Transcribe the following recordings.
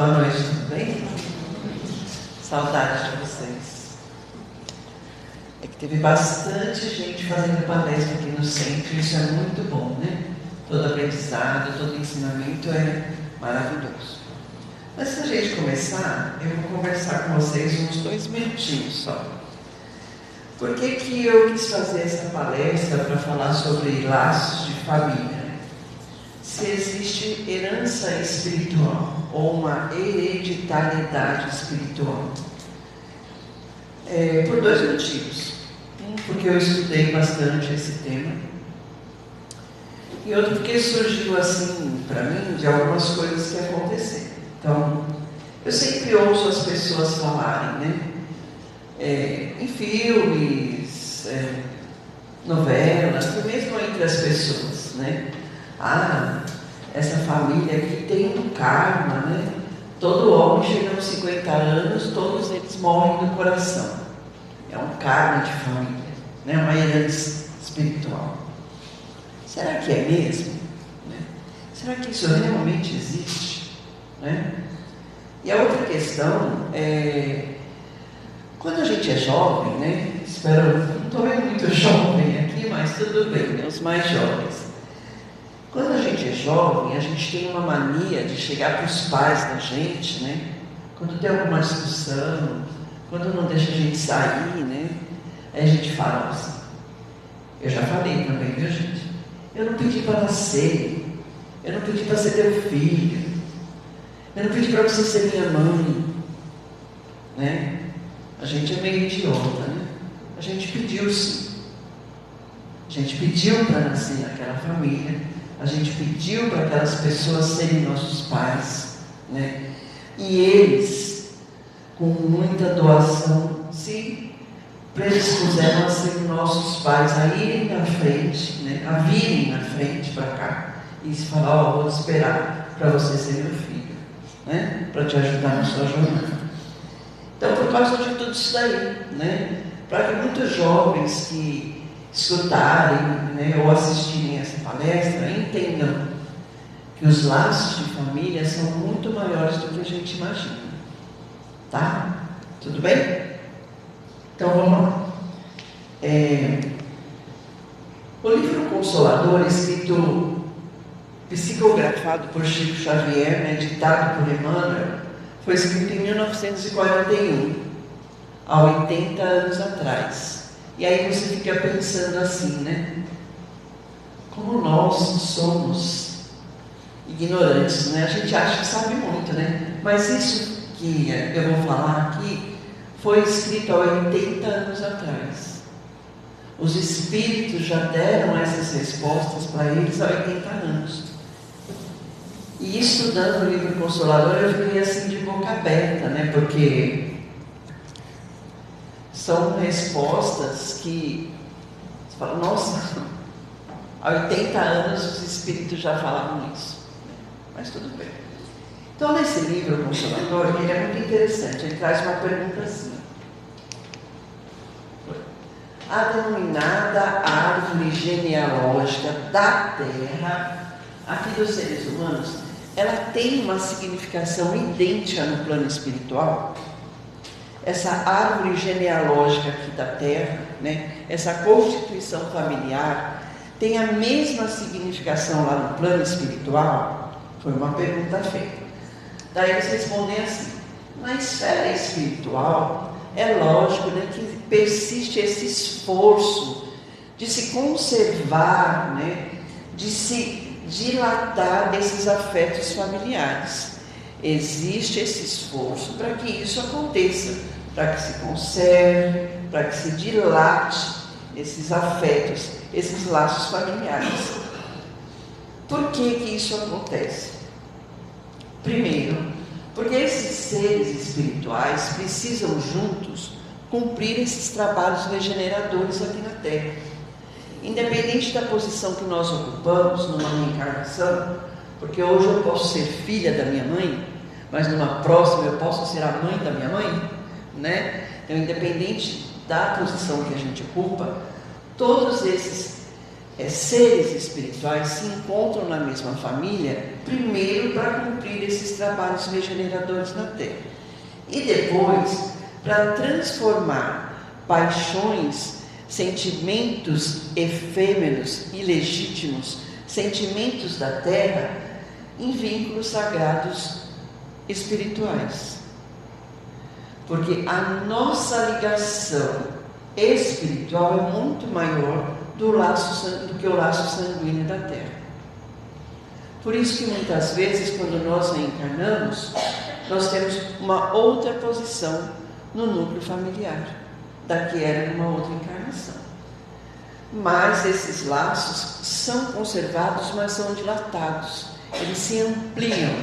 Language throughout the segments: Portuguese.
Boa noite, tudo bem? Saudades de vocês. É que teve bastante gente fazendo palestra aqui no centro, isso é muito bom, né? Todo aprendizado, todo ensinamento é maravilhoso. Mas se a gente começar, eu vou conversar com vocês uns 2 minutinhos só. Por que eu quis fazer essa palestra para falar sobre laços de família? Se existe herança espiritual ou uma hereditariedade espiritual. Por 2 motivos. Um, porque eu estudei bastante esse tema. E outro, porque surgiu assim, para mim, de algumas coisas que aconteceram. Então, eu sempre ouço as pessoas falarem, né? Em filmes, novelas, mesmo entre as pessoas, né? Essa família aqui tem um karma, né? Todo homem chega aos 50 anos, todos eles morrem do coração. É um karma de família, né? Uma herança espiritual. Será que é mesmo? Né? Será que isso realmente existe? Né? E a outra questão é, quando a gente é jovem, né? Não estou vendo muito jovem aqui, mas tudo bem, né? Os mais jovens. Quando a gente é jovem, a gente tem uma mania de chegar para os pais da gente, né? Quando tem alguma discussão, quando não deixa a gente sair, né? Aí a gente fala assim, eu já falei também, viu gente? Eu não pedi para nascer, eu não pedi para ser teu filho, eu não pedi para você ser minha mãe, né? A gente é meio idiota, né? A gente pediu sim. A gente pediu para nascer naquela família. A gente pediu para aquelas pessoas serem nossos pais, né? E eles, com muita doação, se predispuseram a ser nossos pais, a irem na frente, né? A virem na frente para cá e se falar, vou esperar para você ser meu filho, né? Para te ajudar na sua jornada. Então, por causa de tudo isso daí, né? Para que muitos jovens que escutarem, né, ou assistirem essa palestra, entendam que os laços de família são muito maiores do que a gente imagina. Tá? Tudo bem? Então vamos lá. O livro Consolador, escrito, psicografado por Chico Xavier, né, ditado por Emmanuel, foi escrito em 1941, há 80 anos atrás. E aí você fica pensando assim, né? Como nós somos ignorantes, né? A gente acha que sabe muito, né? Mas isso que eu vou falar aqui foi escrito há 80 anos atrás. Os espíritos já deram essas respostas para eles há 80 anos. E estudando o livro Consolador, eu fiquei assim de boca aberta, né? Porque são respostas que você fala, nossa, há 80 anos os espíritos já falavam isso. Mas tudo bem. Então, nesse livro Consolador, ele é muito interessante. Ele traz uma pergunta assim. A denominada árvore genealógica da Terra, aqui dos seres humanos, ela tem uma significação idêntica no plano espiritual? Essa árvore genealógica aqui da Terra, né? Essa constituição familiar, tem a mesma significação lá no plano espiritual? Foi uma pergunta feita. Daí eles respondem assim, na esfera espiritual, é lógico, né, que persiste esse esforço de se conservar, né, de se dilatar esses afetos familiares. Existe esse esforço para que isso aconteça, para que se conserve, para que se dilate esses afetos, esses laços familiares. Por que isso acontece? Primeiro, porque esses seres espirituais precisam juntos cumprir esses trabalhos regeneradores aqui na Terra. Independente da posição que nós ocupamos numa reencarnação, porque hoje eu posso ser filha da minha mãe, mas numa próxima eu posso ser a mãe da minha mãe, né? Então, independente da posição que a gente ocupa, todos esses seres espirituais se encontram na mesma família, primeiro para cumprir esses trabalhos regeneradores na Terra, e depois para transformar paixões, sentimentos efêmeros, ilegítimos, sentimentos da Terra, em vínculos sagrados espirituais. Porque a nossa ligação espiritual é muito maior do que o laço sanguíneo da Terra. Por isso que muitas vezes, quando nós reencarnamos, nós temos uma outra posição no núcleo familiar da que era numa outra encarnação. Mas esses laços são conservados, mas são dilatados. Eles se ampliam,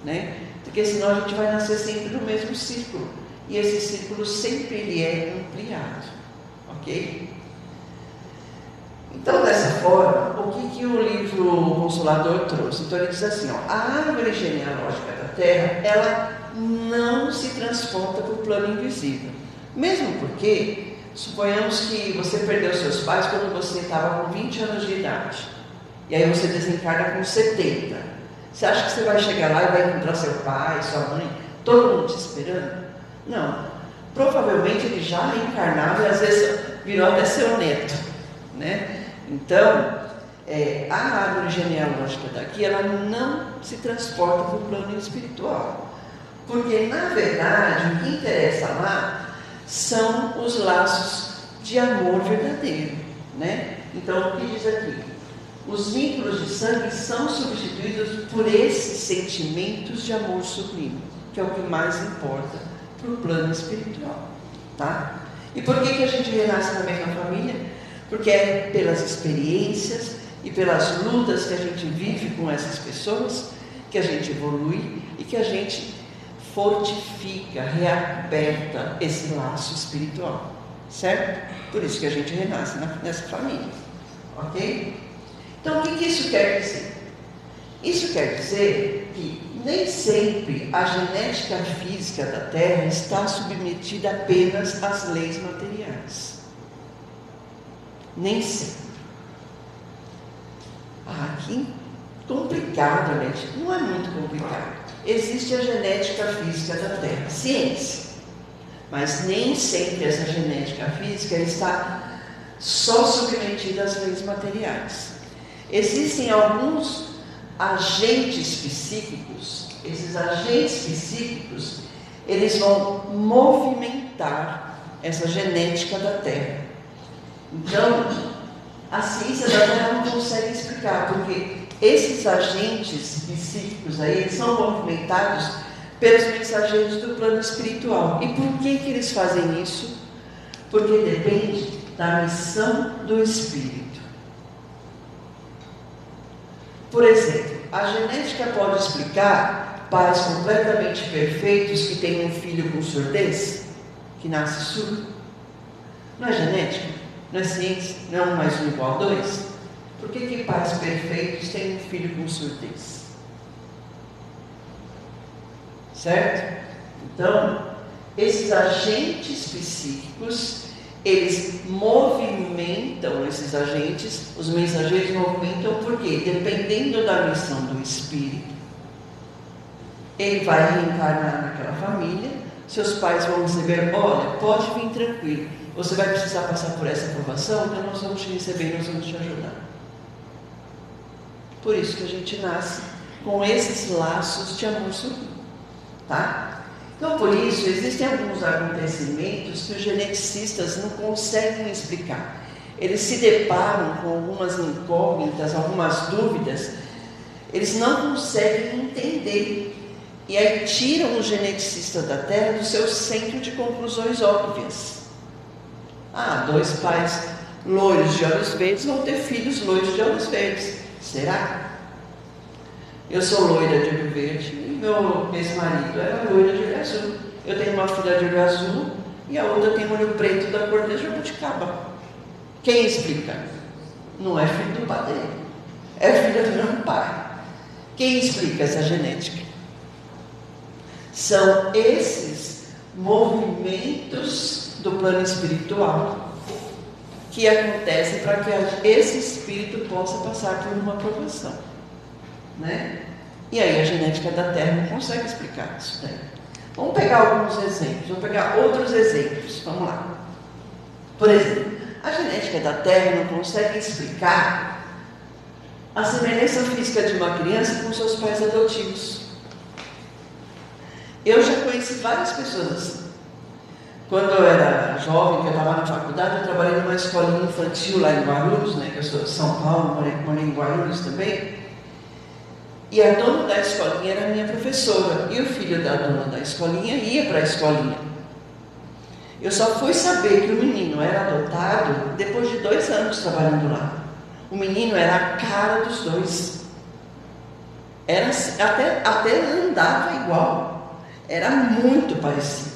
né? Porque senão a gente vai nascer sempre no mesmo círculo. E esse círculo sempre ele é ampliado. Ok? Então, dessa forma, o que o livro Consolador trouxe? Então, ele diz assim, ó, a árvore genealógica da Terra, ela não se transporta para o plano invisível. Mesmo porque, suponhamos que você perdeu seus pais quando você estava com 20 anos de idade. E aí você desencarna com 70. Você acha que você vai chegar lá e vai encontrar seu pai, sua mãe, todo mundo te esperando? Não. Provavelmente ele já reencarnava e às vezes virou até seu neto, né? Então, a árvore genealógica daqui, ela não se transporta para o plano espiritual. Porque, na verdade, o que interessa lá são os laços de amor verdadeiro, né? Então, o que diz aqui? Os vínculos de sangue são substituídos por esses sentimentos de amor sublime, que é o que mais importa para o plano espiritual, tá? E por que a gente renasce na mesma família? Porque é pelas experiências e pelas lutas que a gente vive com essas pessoas que a gente evolui e que a gente fortifica, reaperta esse laço espiritual, certo? Por isso que a gente renasce nessa família, ok? Então, o que isso quer dizer? Isso quer dizer que nem sempre a genética física da Terra está submetida apenas às leis materiais. Nem sempre. Que complicado, gente. Não é muito complicado. Existe a genética física da Terra, ciência. Mas nem sempre essa genética física está só submetida às leis materiais. Existem alguns agentes psíquicos. Esses agentes psíquicos, eles vão movimentar essa genética da Terra. Então, a ciência da Terra não consegue explicar, porque esses agentes psíquicos aí, eles são movimentados pelos mensageiros do plano espiritual. E por que eles fazem isso? Porque depende da missão do espírito. Por exemplo, a genética pode explicar pais completamente perfeitos que têm um filho com surdez, que nasce surdo. Não é genética? Não é ciência? Não é 1 mais 1 igual a 2? Por que pais perfeitos têm um filho com surdez? Certo? Então, esses agentes psíquicos, eles movimentam esses agentes, os mensageiros movimentam porque, dependendo da missão do espírito, ele vai reencarnar naquela família, seus pais vão receber, olha, pode vir tranquilo, você vai precisar passar por essa aprovação, então nós vamos te receber, nós vamos te ajudar. Por isso que a gente nasce com esses laços de amor sublime, tá? Então, por isso, existem alguns acontecimentos que os geneticistas não conseguem explicar. Eles se deparam com algumas incógnitas, algumas dúvidas, eles não conseguem entender. E aí tiram o geneticista da Terra do seu centro de conclusões óbvias. 2 pais loiros de olhos verdes vão ter filhos loiros de olhos verdes. Será? Eu sou loira de olho verde e meu ex-marido era loira de olho azul. Eu tenho uma filha de olho azul e a outra tem olho preto da cor de jabuticaba. Quem explica? Não é filho do padeiro, é filha do meu pai. Quem explica essa genética? São esses movimentos do plano espiritual que acontecem para que esse espírito possa passar por uma provação, né? E aí a genética da Terra não consegue explicar isso daí. Vamos pegar alguns exemplos, vamos pegar outros exemplos, vamos lá. Por exemplo, a genética da Terra não consegue explicar a semelhança física de uma criança com seus pais adotivos. Eu já conheci várias pessoas assim. Quando eu era jovem, que eu estava na faculdade, eu trabalhei numa escolinha infantil lá em Guarulhos, né, que eu sou de São Paulo, morei em Guarulhos também. E a dona da escolinha era minha professora. E o filho da dona da escolinha ia para a escolinha. Eu só fui saber que o menino era adotado depois de 2 anos trabalhando lá. O menino era a cara dos dois. Era, até andava igual. Era muito parecido.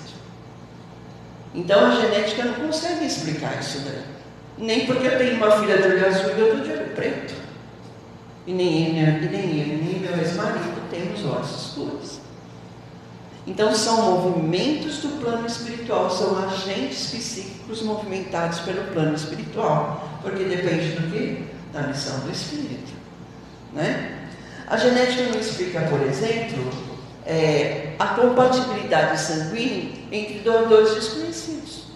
Então a genética não consegue explicar isso daí. Nem porque eu tenho uma filha de olho azul e outra de olho preto. E nem meu ex-marido temos olhos escuros. Então são movimentos do plano espiritual, são agentes psíquicos movimentados pelo plano espiritual. Porque depende do quê? Da missão do espírito, né? A genética não explica, por exemplo, a compatibilidade sanguínea entre doadores desconhecidos.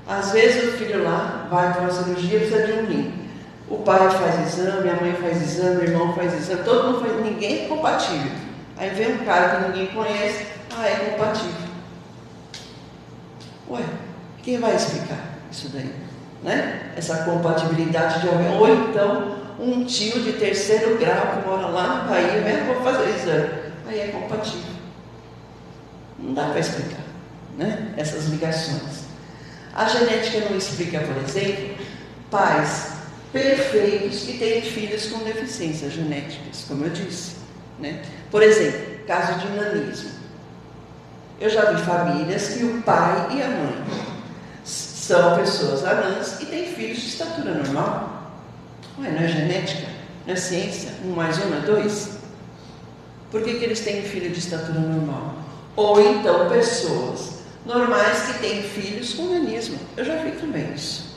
Às vezes o filho lá vai para uma cirurgia e precisa de um rim. O pai faz exame, a mãe faz exame, o irmão faz exame, todo mundo faz, ninguém é compatível. Aí vem um cara que ninguém conhece, é compatível. Ué, quem vai explicar isso daí? Né? Essa compatibilidade de alguém. Ou então, um tio de 3º grau que mora lá na Bahia, vou fazer exame. Aí é compatível. Não dá para explicar, né? Essas ligações. A genética não explica, por exemplo, pais perfeitos que têm filhos com deficiências genéticas, como eu disse, né? Por exemplo, caso de nanismo. Eu já vi famílias que o pai e a mãe são pessoas anãs e têm filhos de estatura normal. Ué, não é genética? Não é ciência? 1 mais 1 é 2? Por que eles têm filho de estatura normal? Ou então pessoas normais que têm filhos com nanismo. Eu já vi também isso.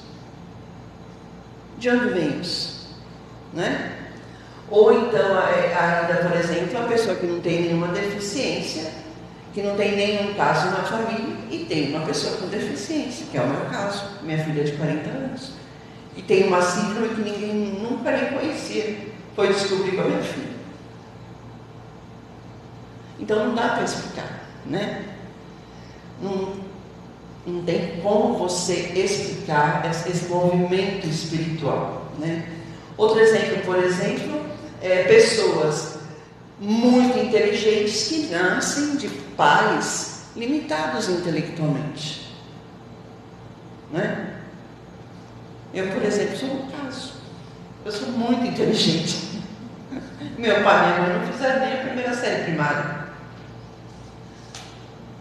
De onde vem isso? Né? Ou então, ainda, por exemplo, a pessoa que não tem nenhuma deficiência, que não tem nenhum caso na família e tem uma pessoa com deficiência, que é o meu caso, minha filha de 40 anos. E tem uma síndrome que ninguém nunca nem conhecia, foi descobrir com a minha filha. Então não dá para explicar, né? Não tem como você explicar esse movimento espiritual, né? Outro exemplo, por exemplo, pessoas muito inteligentes que nascem de pais limitados intelectualmente, né? Eu, por exemplo, sou um caso. Eu sou muito inteligente. Meu pai e minha mãe não fizeram nem a 1ª série primária.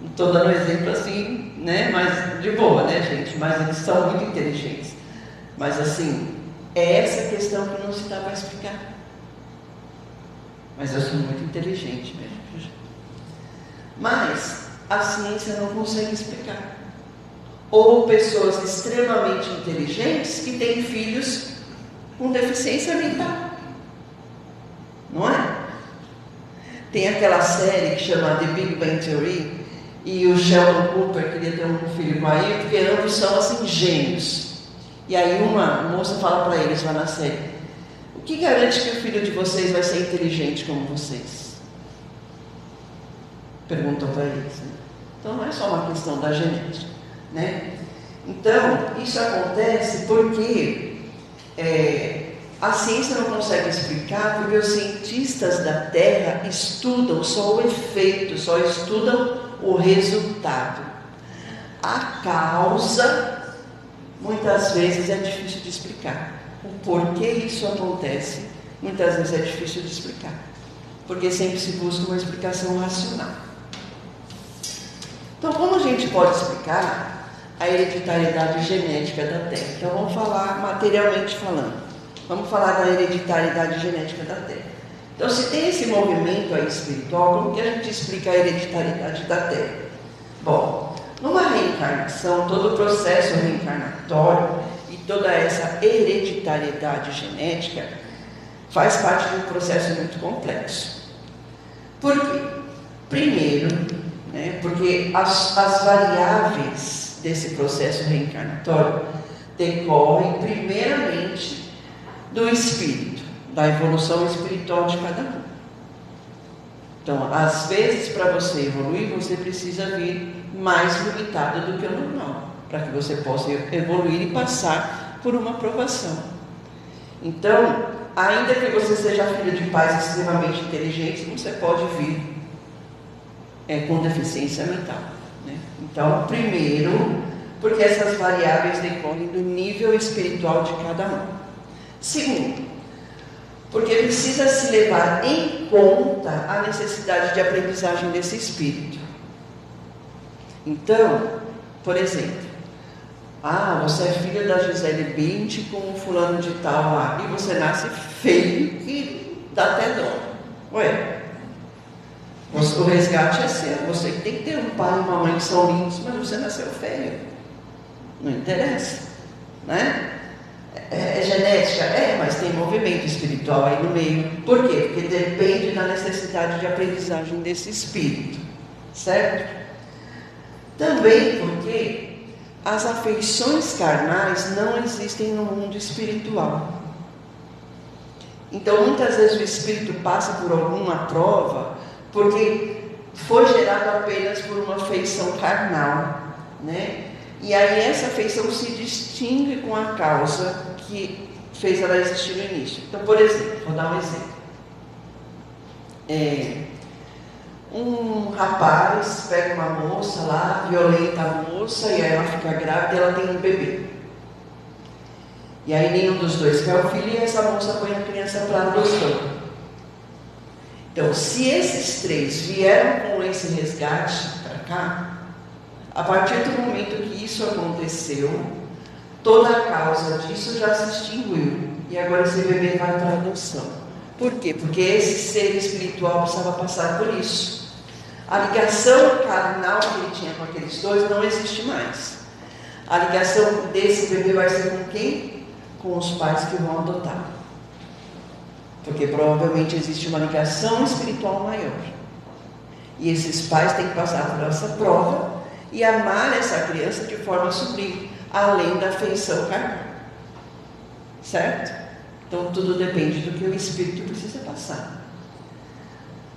Estou dando um exemplo assim, né? Mas de boa, né, gente? Mas eles são muito inteligentes. Mas assim, é essa questão que não se dá para explicar. Mas eu sou muito inteligente mesmo. Mas a ciência não consegue explicar. Ou pessoas extremamente inteligentes que têm filhos com deficiência mental. Não é? Tem aquela série que chama The Big Bang Theory, e o Sheldon Cooper queria ter um filho com a Eve, porque ambos são assim gênios. E aí uma moça fala para eles lá na série: o que garante que o filho de vocês vai ser inteligente como vocês? Perguntam para eles, né? Então não é só uma questão da genética, né? Então isso acontece porque a ciência não consegue explicar, porque os cientistas da Terra estudam só o efeito, só estudam o resultado. A causa, muitas vezes, é difícil de explicar. O porquê isso acontece, muitas vezes é difícil de explicar. Porque sempre se busca uma explicação racional. Então, como a gente pode explicar a hereditariedade genética da Terra? Então, vamos falar materialmente falando. Vamos falar da hereditariedade genética da Terra. Então, se tem esse movimento aí espiritual, como que a gente explica a hereditariedade da Terra? Bom, numa reencarnação, todo o processo reencarnatório, e toda essa hereditariedade genética faz parte de um processo muito complexo. Por quê? Primeiro, porque as variáveis desse processo reencarnatório decorrem primeiramente do espírito, da evolução espiritual de cada um. Então, às vezes, para você evoluir, você precisa vir mais limitado do que o normal, para que você possa evoluir e passar por uma provação. Então, ainda que você seja filho de pais extremamente inteligentes, você pode vir com deficiência mental. Então, primeiro, porque essas variáveis decorrem do nível espiritual de cada um. Segundo, porque precisa se levar em conta a necessidade de aprendizagem desse espírito. Então, por exemplo, você é filho da Gisele Bündchen com um fulano de tal lá, e você nasce feio que dá até dó. O resgate é seu, você tem que ter um pai e uma mãe que são lindos, mas você nasceu feio. Não interessa, né? É genética? Mas tem movimento espiritual aí no meio. Por quê? Porque depende da necessidade de aprendizagem desse espírito, certo? Também porque as afeições carnais não existem no mundo espiritual. Então, muitas vezes o espírito passa por alguma prova porque foi gerado apenas por uma afeição carnal, né? E aí essa afeição se distingue com a causa que fez ela existir no início. Então, por exemplo, vou dar um exemplo. Um rapaz pega uma moça lá, violenta a moça, e aí ela fica grávida e ela tem um bebê. E aí nenhum dos dois quer o filho e essa moça põe a criança para adoção. Então, se esses três vieram com esse resgate para cá, a partir do momento que isso aconteceu, toda a causa disso já se extinguiu. E agora esse bebê vai para adoção. Por quê? Porque esse ser espiritual precisava passar por isso. A ligação carnal que ele tinha com aqueles dois não existe mais. A ligação desse bebê vai ser com quem? Com os pais que vão adotar. Porque provavelmente existe uma ligação espiritual maior. E esses pais têm que passar por essa prova e amar essa criança de forma sublime, além da afeição carnal. Certo? Então tudo depende do que o espírito precisa passar.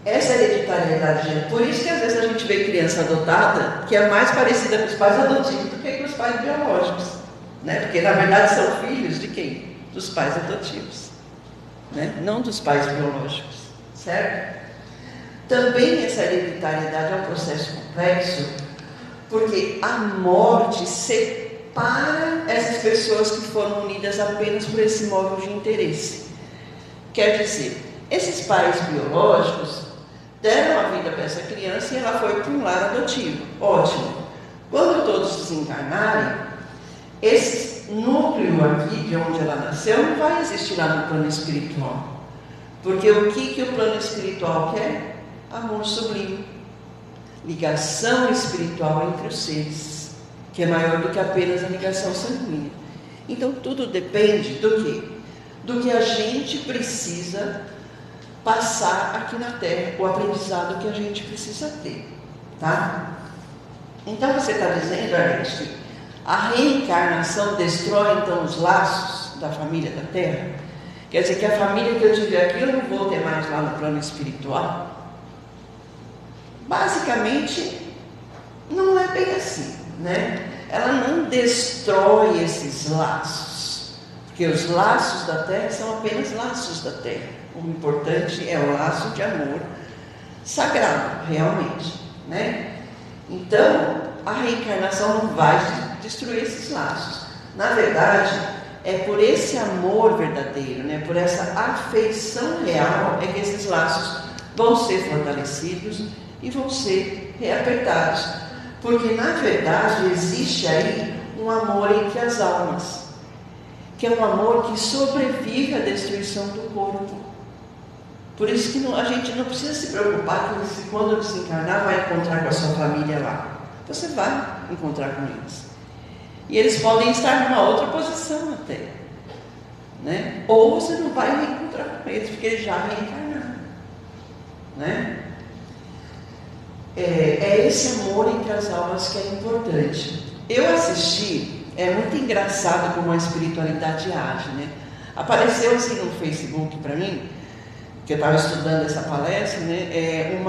Essa hereditariedade, por isso que às vezes a gente vê criança adotada que é mais parecida com os pais adotivos do que com os pais biológicos, né? Porque na verdade são filhos de quem? Dos pais adotivos, né? Não dos pais biológicos, certo? Também essa hereditariedade é um processo complexo, porque a morte separa essas pessoas que foram unidas apenas por esse móvel de interesse. Quer dizer, esses pais biológicos deram a vida para essa criança e ela foi para um lar adotivo. Ótimo. Quando todos desencarnarem, esse núcleo aqui de onde ela nasceu não vai existir lá no plano espiritual. Porque o que o plano espiritual quer? Amor sublime. Ligação espiritual entre os seres, que é maior do que apenas a ligação sanguínea. Então tudo depende do quê? Do que a gente precisa passar aqui na Terra, o aprendizado que a gente precisa ter, tá? Então você está dizendo, Ernest, que a reencarnação destrói então os laços da família da Terra? Quer dizer que a família que eu tive aqui eu não vou ter mais lá no plano espiritual? Basicamente, não é bem assim, né? Ela não destrói esses laços, porque os laços da Terra são apenas laços da Terra. O importante é o laço de amor sagrado, realmente, né? Então, a reencarnação não vai destruir esses laços. Na verdade, é por esse amor verdadeiro, né? Por essa afeição real, é que esses laços vão ser fortalecidos e vão ser reapertados. Porque, na verdade, existe aí um amor entre as almas, que é um amor que sobrevive à destruição do corpo. Por isso que a gente não precisa se preocupar que quando desencarnar vai encontrar com a sua família lá. Você vai encontrar com eles. E eles podem estar numa outra posição até, né? Ou você não vai reencontrar com eles, porque eles já reencarnaram, né? É esse amor entre as almas que é importante. Eu assisti, é muito engraçado como a espiritualidade age, né? Apareceu assim no Facebook para mim, que eu estava estudando essa palestra, né?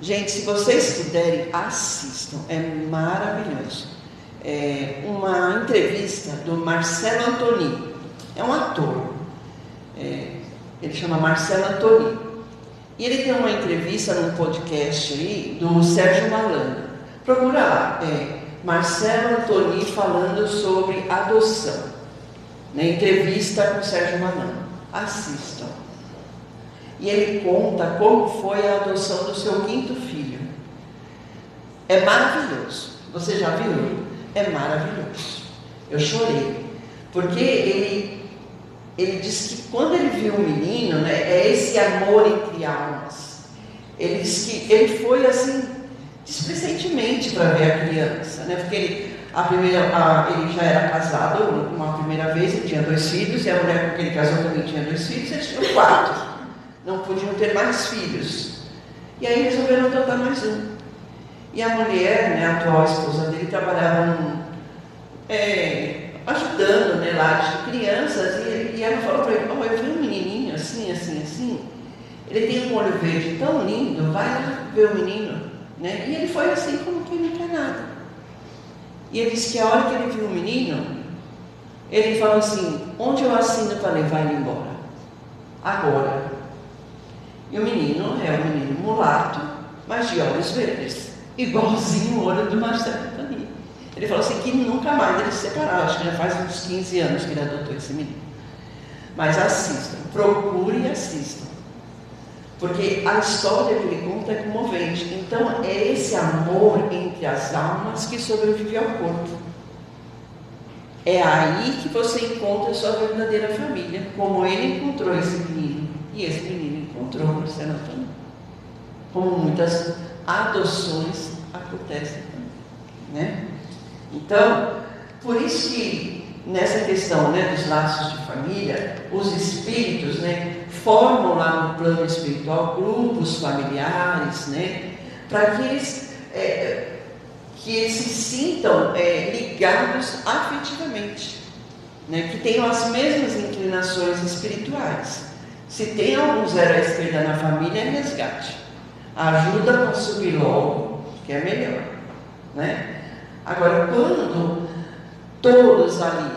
Gente, se vocês puderem, assistam, é maravilhoso. Uma entrevista do Marcelo Antoni, é um ator, ele chama Marcelo Antoni, e ele tem uma entrevista num podcast aí do Sérgio Malandro. Procura lá, Marcelo Antoni falando sobre adoção, né? Entrevista com o Sérgio Malandro, assistam. E ele conta como foi a adoção do seu 5º filho. É maravilhoso. Você já viu? É maravilhoso. Eu chorei. Porque ele disse que quando ele viu o menino, né, é esse amor entre almas. Ele disse que ele foi assim, displicentemente para ver a criança, né? Porque ele já era casado uma primeira vez, ele tinha 2 filhos, e a mulher com quem ele casou também tinha 2 filhos, eles tinham 4. Não podiam ter mais filhos. E aí resolveram adotar mais um. E a mulher, né, a atual esposa dele, trabalhava ajudando, né, lá de crianças. E ela falou para ele: eu vi um menininho assim, assim, assim. Ele tem um olho verde tão lindo, vai lá ver o menino. Né? E ele foi assim como quem não quer nada. E ele disse que a hora que ele viu o menino, ele falou assim: onde eu assino para levar ele embora? Agora. E o menino é um menino mulato, mas de olhos verdes, igualzinho o olho do Marcelo Antoni. Ele falou assim que nunca mais eles se separaram, acho que já faz uns 15 anos que ele adotou esse menino. Mas assistam, procurem e assistam, porque a história que ele conta é comovente. Então é esse amor entre as almas que sobrevive ao corpo. É aí que você encontra a sua verdadeira família, como ele encontrou esse menino, e esse menino encontrou o Marcelo Antoni. Como muitas adoções acontecem também, né? Então, por isso que nessa questão, né, dos laços de família, os espíritos, né, formam lá no plano espiritual grupos familiares, né, para que eles se sintam ligados afetivamente, né, que tenham as mesmas inclinações espirituais. Se tem algum zero à esquerda na família, é resgate. Ajuda para subir logo, que é melhor, né? Agora, quando todos ali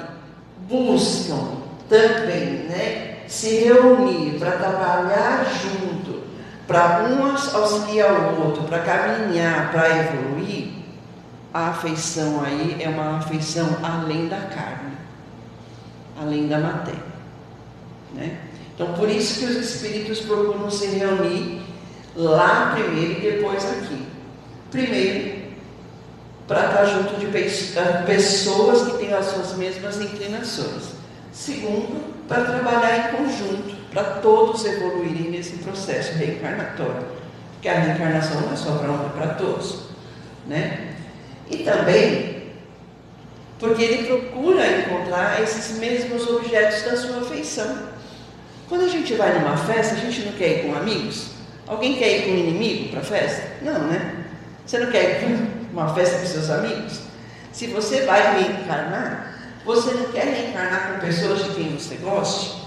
buscam também, né, se reunir para trabalhar junto, para um auxiliar o outro, para caminhar, para evoluir, a afeição aí é uma afeição além da carne, além da matéria, né? Então, por isso que os espíritos procuram se reunir lá primeiro e depois aqui. Primeiro, para estar junto de pessoas que têm as suas mesmas inclinações. Segundo, para trabalhar em conjunto, para todos evoluírem nesse processo reencarnatório. Porque a reencarnação não é só para um, é para todos, né? E também porque ele procura encontrar esses mesmos objetos da sua afeição. Quando a gente vai numa festa, a gente não quer ir com amigos? Alguém quer ir com um inimigo para a festa? Não, né? Você não quer ir com uma festa com seus amigos? Se você vai reencarnar, você não quer reencarnar com pessoas de quem você goste,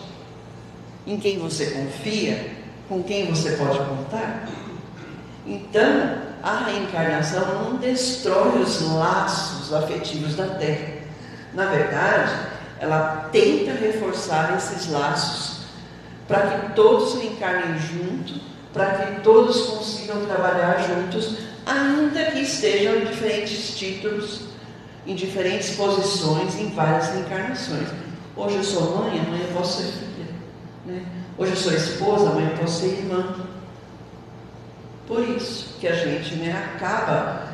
em quem você confia, com quem você pode contar? Então, a reencarnação não destrói os laços afetivos da Terra. Na verdade, ela tenta reforçar esses laços para que todos reencarnem juntos, para que todos consigam trabalhar juntos, ainda que estejam em diferentes títulos, em diferentes posições, em várias reencarnações. Hoje eu sou mãe, amanhã eu posso ser filha, né? Hoje eu sou esposa, amanhã eu posso ser irmã. Por isso que a gente, né, acaba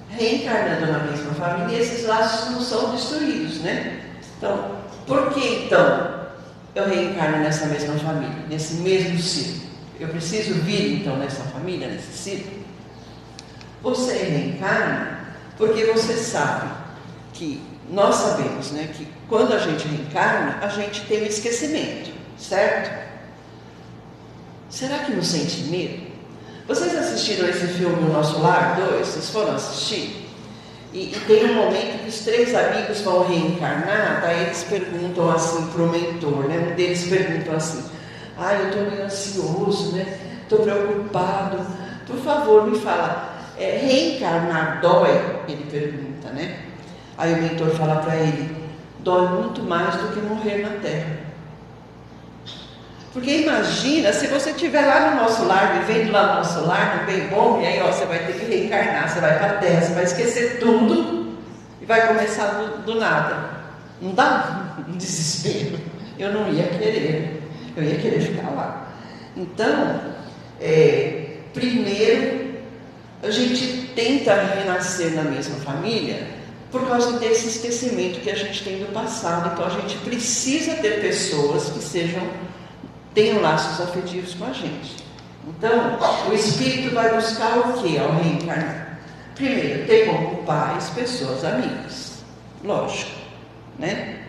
reencarnando na mesma família e esses laços não são destruídos, né? Então, por que então eu reencarno nessa mesma família, nesse mesmo ciclo? Eu preciso vir então nessa família, nesse ciclo? Você reencarna porque você sabe que nós sabemos, né, que quando a gente reencarna, a gente tem o esquecimento, certo? Será que não sente medo? Vocês assistiram esse filme O Nosso Lar 2? Vocês foram assistir? E tem um momento que os 3 amigos vão reencarnar, daí eles perguntam assim para o mentor, né? Um deles pergunta assim: eu estou meio ansioso, né? Estou preocupado, por favor me fala, reencarnar dói? Ele pergunta, né? Aí o mentor fala para ele: dói muito mais do que morrer na Terra. Porque imagina, se você estiver lá no nosso lar, vivendo lá no nosso lar, no bem bom, e aí você vai ter que reencarnar, você vai para a Terra, você vai esquecer tudo e vai começar do nada. Não dá um desespero? Eu não ia querer, eu ia querer ficar lá. Então, primeiro, a gente tenta renascer na mesma família por causa desse esquecimento que a gente tem do passado. Então, a gente precisa ter pessoas que tenham laços afetivos com a gente. Então, o espírito vai buscar o que ao reencarnar? Primeiro, ter como pais pessoas amigas. Lógico, né?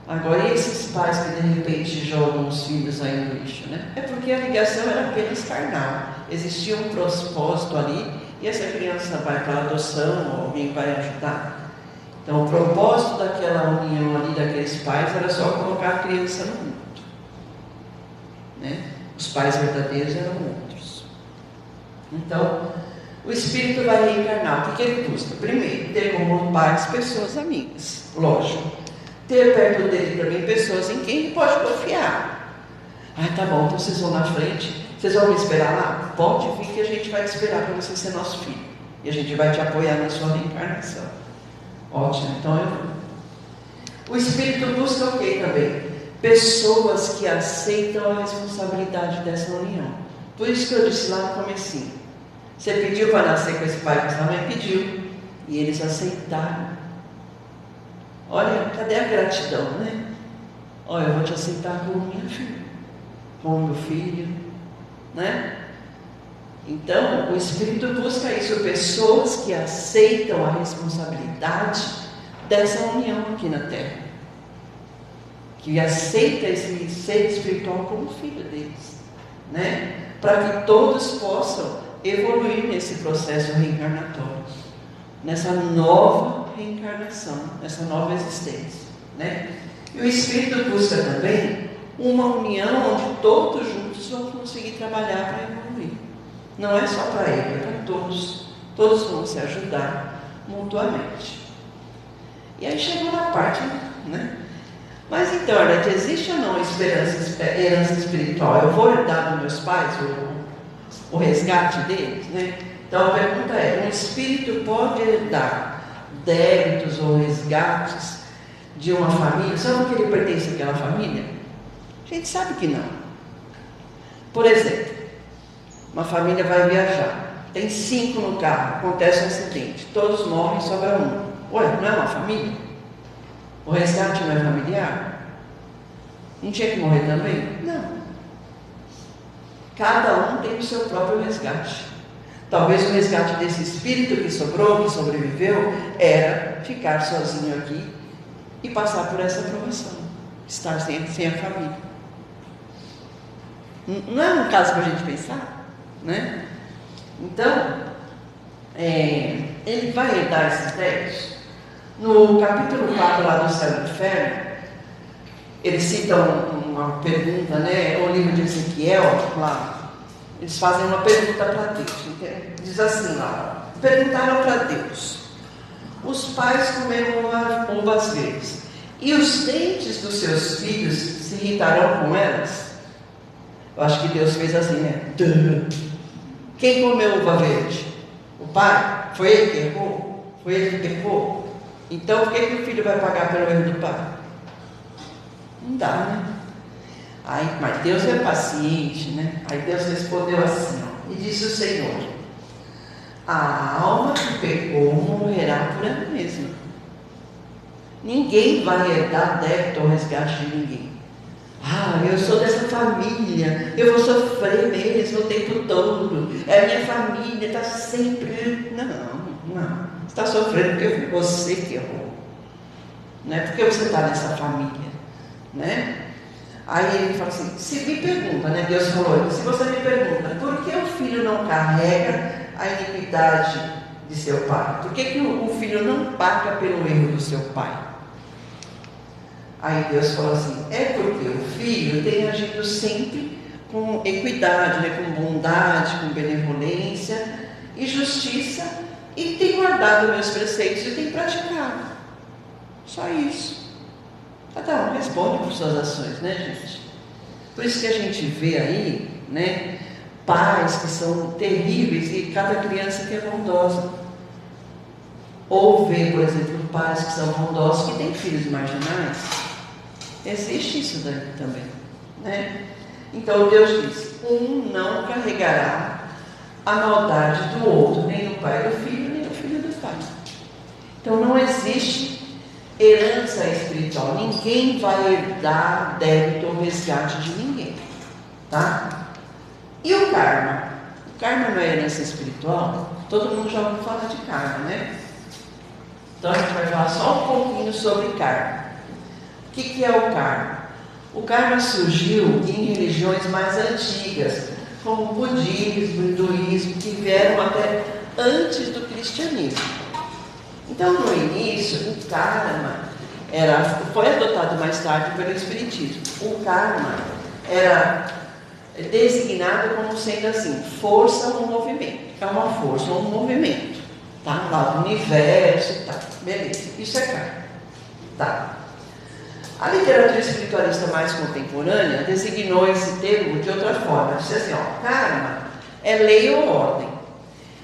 Agora, e esses pais que de repente jogam os filhos aí no lixo, né? É porque a ligação era apenas carnal. Existia um propósito ali, e essa criança vai para a adoção, ou alguém vai ajudar. Então, o propósito daquela união ali, daqueles pais, era só colocar a criança no mundo. Né? Os pais verdadeiros eram outros. Então, o espírito vai reencarnar. O que ele busca? Primeiro, ter como pais pessoas amigas, lógico. Ter perto dele também pessoas em quem ele pode confiar. Tá bom, então vocês vão na frente, vocês vão me esperar lá? Pode vir que a gente vai te esperar para você ser nosso filho. E a gente vai te apoiar na sua reencarnação. Ótimo, então eu vou. O espírito busca o que também? Pessoas que aceitam a responsabilidade dessa união. Por isso que eu disse lá no comecinho: você pediu para nascer com esse pai, com essa mãe? Pediu. E eles aceitaram. Olha, cadê a gratidão, né? Olha, eu vou te aceitar como minha filha, como meu filho, né? Então, o espírito busca isso, pessoas que aceitam a responsabilidade dessa união aqui na Terra, que aceita esse ser espiritual como filho deles, né? Para que todos possam evoluir nesse processo reencarnatório, nessa nova reencarnação, nessa nova existência, né? E o espírito busca também uma união onde todos juntos vão conseguir trabalhar para evoluir. Não é só para ele, é para todos. Todos vão se ajudar mutuamente. E aí chegou na parte, né? Mas então, olha, existe ou não herança espiritual? Eu vou herdar dos meus pais o resgate deles, né? Então a pergunta é: um espírito pode herdar débitos ou resgates de uma família? Só porque ele pertence àquela família? A gente sabe que não. Por exemplo, uma família vai viajar, tem 5 no carro, acontece um acidente, todos morrem, sobra um. Ué, não é uma família? O resgate não é familiar? Não tinha que morrer também? Não. Cada um tem o seu próprio resgate. Talvez o resgate desse espírito que sobrou, que sobreviveu, era ficar sozinho aqui e passar por essa provação, estar sem a família. Não é um caso para a gente pensar, né? Então, ele vai herdar esses débitos. No capítulo 4 lá do Céu e do Inferno, eles citam uma pergunta, né? O livro de Ezequiel, lá, eles fazem uma pergunta para Deus. Diz assim lá: perguntaram para Deus: os pais comeram uvas verdes, e os dentes dos seus filhos se irritarão com elas? Eu acho que Deus fez assim, né? Quem comeu uva verde? O pai? Foi ele que errou? Foi ele que pecou? Então por que o filho vai pagar pelo erro do pai? Não dá, né? Mas Deus é paciente, né? Aí Deus respondeu assim, ó, e disse o Senhor: a alma que pecou morrerá por ela mesma. Ninguém vai herdar débito ou resgate de ninguém. Eu sou dessa família, eu vou sofrer mesmo o tempo todo, a minha família está sempre... Não, você está sofrendo porque foi você que errou. Não é porque você está nessa família, né? Aí ele fala assim, se me pergunta, né? Deus falou, se você me pergunta, por que o filho não carrega a iniquidade de seu pai? Por que o filho não paga pelo erro do seu pai? Aí Deus falou assim, é porque o filho tem agido sempre com equidade, né? Com bondade, com benevolência e justiça, e tem guardado meus preceitos e tem praticado. Só isso. Cada um responde por suas ações, né, gente? Por isso que a gente vê aí, né, pais que são terríveis e cada criança que é bondosa. Ou vê, por exemplo, pais que são bondosos que têm filhos marginais. Existe isso daí também, né? Então Deus diz, um não carregará a maldade do outro, nem o pai do filho, nem o filho do pai. Então não existe herança espiritual. Ninguém vai herdar débito ou resgate de ninguém, tá? E o karma? O karma não é herança espiritual? Todo mundo já ouviu falar de karma, né? Então a gente vai falar só um pouquinho sobre karma. O que é o karma? O karma surgiu em religiões mais antigas, como o budismo, o hinduísmo, que vieram até antes do cristianismo. Então, no início, o karma foi adotado mais tarde pelo espiritismo. O karma era designado como sendo assim, força ou movimento. É uma força ou um movimento, tá? Lá do universo e tal. Beleza, isso é karma. Tá. A literatura espiritualista mais contemporânea designou esse termo de outra forma. Disse assim, ó, karma é lei ou ordem.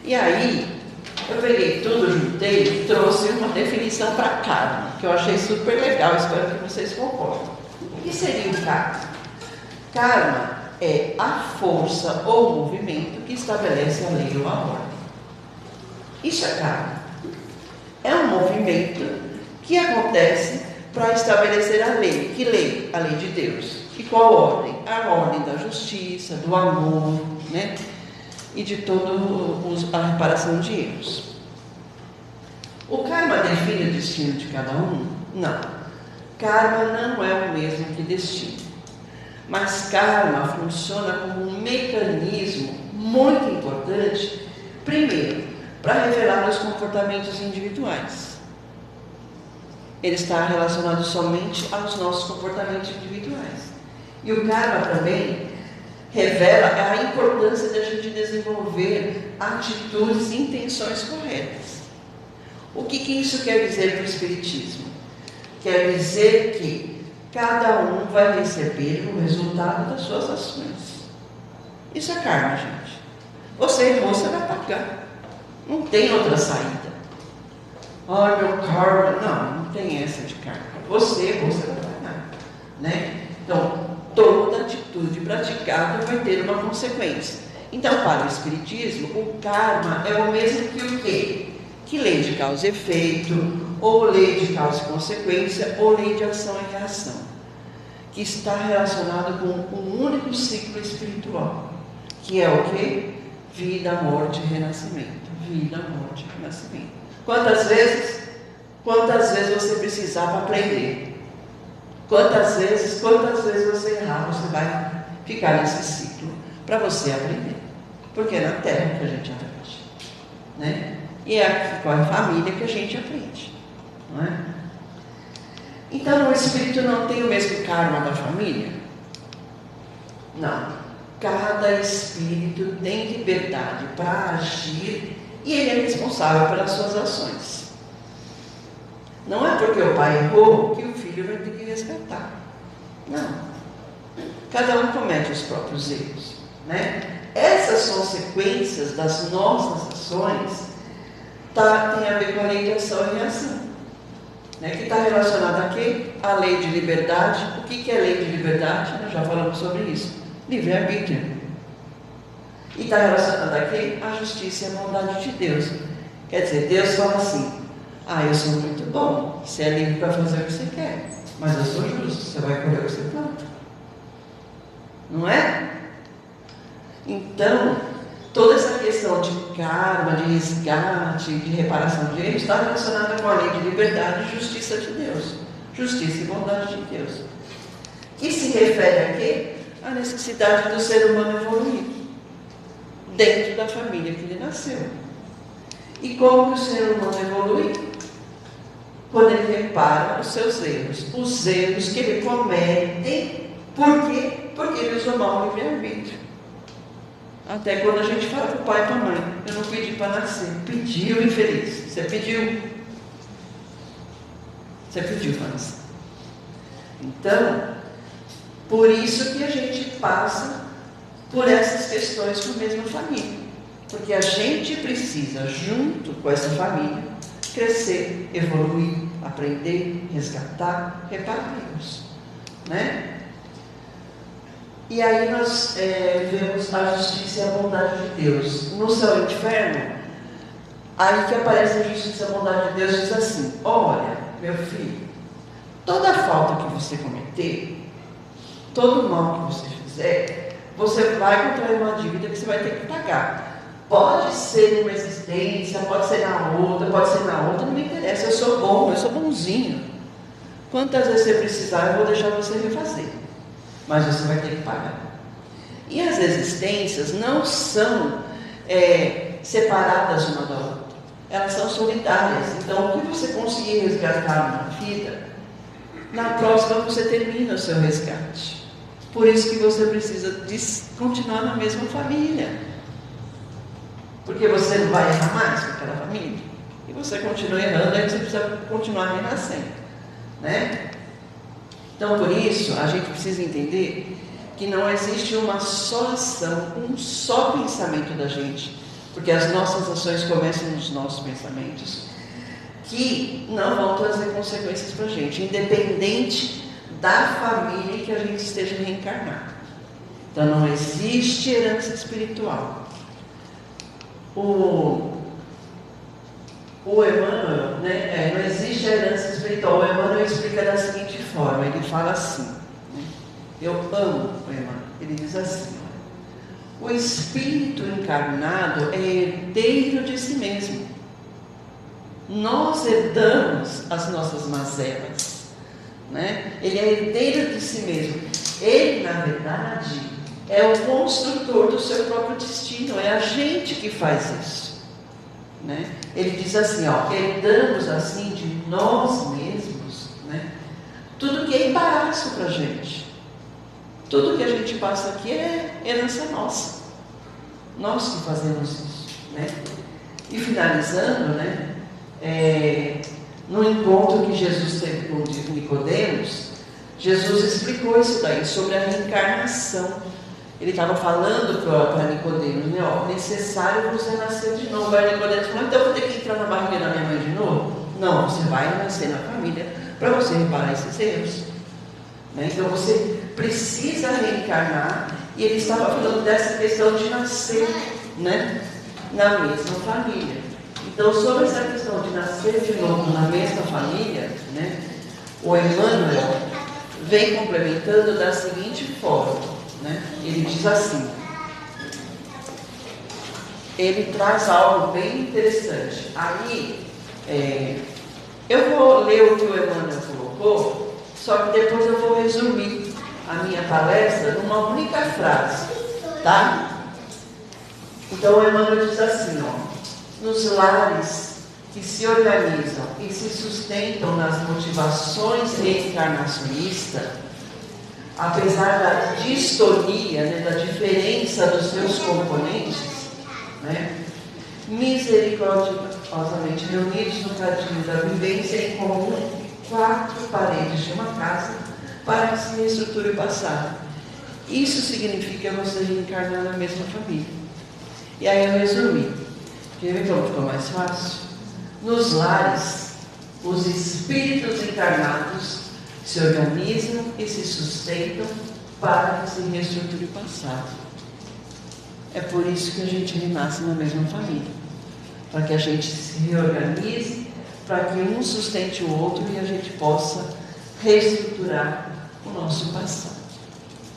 E aí, eu peguei tudo, juntei e trouxe uma definição para karma, que eu achei super legal, espero que vocês concordem. O que seria o karma? Karma é a força ou movimento que estabelece a lei ou a ordem. Isso é karma. É um movimento que acontece para estabelecer a lei. Que lei? A lei de Deus. E qual ordem? A ordem da justiça, do amor, né? E de toda a reparação de erros. O karma define o destino de cada um? Não. Karma não é o mesmo que destino. Mas karma funciona como um mecanismo muito importante, primeiro, para revelar os comportamentos individuais. Ele está relacionado somente aos nossos comportamentos individuais. E o karma também revela a importância da gente desenvolver atitudes e intenções corretas. O que isso quer dizer para o espiritismo? Quer dizer que cada um vai receber o resultado das suas ações. Isso é karma, gente. Você errou, você vai pagar. Não tem outra saída. Ai, meu karma. Não tem essa de karma. Você vai pagar, né? Então, toda atitude praticada vai ter uma consequência. Então, para o espiritismo, o karma é o mesmo que o quê? Que lei de causa e efeito, ou lei de causa e consequência, ou lei de ação e reação, que está relacionado com um único ciclo espiritual, que é o quê? Vida, morte e renascimento. Vida, morte e renascimento. Quantas vezes você precisava aprender? Quantas vezes você errar, você vai ficar nesse ciclo para você aprender. Porque é na terra que a gente aprende, né? E é aqui com a família que a gente aprende, não é? Então o espírito não tem o mesmo karma da família? Não. Cada espírito tem liberdade para agir e ele é responsável pelas suas ações. Não é porque o pai errou que o filho vai ter que resgatar. Não. Cada um comete os próprios erros, né? Essas consequências das nossas ações tem a ver com a lei de ação e reação, né? Que está relacionada a quê? A lei de liberdade. O que é lei de liberdade? Nós já falamos sobre isso. Livre-arbítrio. E está relacionada a quê? A justiça e a bondade de Deus. Quer dizer, Deus fala assim, eu sou muito bom, você é livre para fazer o que você quer, mas eu sou justo, você vai colher o que você planta. Não é? Então, toda essa questão de karma, de resgate, de reparação de erros, está relacionada com a lei de liberdade e justiça de Deus. justiça e bondade de Deus. Que se refere a quê? A necessidade do ser humano evoluir dentro da família que ele nasceu. E como que o ser humano evolui? Quando ele repara os seus erros. Os erros que ele comete. Por quê? Porque ele usou mal o livre-arbítrio. Até quando a gente fala para o pai e para a mãe, eu não pedi para nascer. Pediu, infeliz. Você pediu. Você pediu para nascer. Então, por isso que a gente passa por essas questões com a mesma família. Porque a gente precisa, junto com essa família, crescer, evoluir, aprender, resgatar, reparar erros, né? E aí nós vemos a justiça e a bondade de Deus. No céu e no inferno, aí que aparece a justiça e a bondade de Deus, diz assim: olha, meu filho, toda falta que você cometer, todo mal que você fizer, você vai contrair uma dívida que você vai ter que pagar. Pode ser numa existência, pode ser na outra, não me interessa, eu sou bom, eu sou bonzinho. Quantas vezes você precisar, eu vou deixar você refazer. Mas você vai ter que pagar. E as existências não são separadas uma da outra. Elas são solidárias. Então, o que você conseguir resgatar na vida, na próxima você termina o seu resgate. Por isso que você precisa continuar na mesma família. Porque você não vai errar mais com aquela família. E você continua errando, aí você precisa continuar renascendo, né? Então, por isso, a gente precisa entender que não existe uma só ação, um só pensamento da gente, porque as nossas ações começam nos nossos pensamentos, que não vão trazer consequências para a gente, independente da família que a gente esteja reencarnado. Então, não existe herança espiritual. O Emmanuel, né, não existe a herança espiritual. O Emmanuel explica da seguinte forma, ele fala assim, né, eu amo o Emmanuel, ele diz assim: o espírito encarnado é herdeiro de si mesmo. Nós herdamos as nossas mazelas, né? Ele é herdeiro de si mesmo. Ele, na verdade, é o construtor do seu próprio destino. É a gente que faz isso, né? Ele diz assim, herdamos assim de nós mesmos, né, tudo que é embaraço para a gente. Tudo que a gente passa aqui é herança nossa. Nós que fazemos isso, né? E finalizando, né, no encontro que Jesus teve com Nicodemos, Jesus explicou isso daí, sobre a reencarnação. Ele estava falando para Nicodemos, né, necessário você nascer de novo. Aí Nicodemos falou: então eu vou ter que entrar na barriga da minha mãe de novo? Não, você vai nascer na família para você reparar esses erros, né? Então você precisa reencarnar. E ele estava falando dessa questão de nascer, né, na mesma família. Então, sobre essa questão de nascer de novo na mesma família, né, o Emmanuel vem complementando da seguinte forma, né? Ele diz assim, ele traz algo bem interessante. Aí, eu vou ler o que o Emmanuel colocou, só que depois eu vou resumir a minha palestra numa única frase, tá? Então o Emmanuel diz assim, nos lares que se organizam e se sustentam nas motivações reencarnacionistas, apesar da distonia, né, da diferença dos seus componentes, né, misericordiosamente reunidos no cadinho da vivência em comum, 4 paredes de uma casa, para que se reestruture o passado. Isso significa você reencarnar na mesma família. E aí eu resumi. Quer ver como ficou mais fácil? Nos lares, os espíritos encarnados se organizam e se sustentam para que se reestruture o passado. É por isso que a gente renasce na mesma família. Para que a gente se reorganize, para que um sustente o outro e a gente possa reestruturar o nosso passado.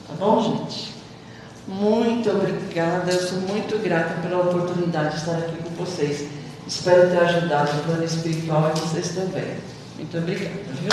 Tá bom, gente? Muito obrigada, eu sou muito grata pela oportunidade de estar aqui com vocês. Espero ter ajudado o plano espiritual e vocês também. Muito obrigada, viu?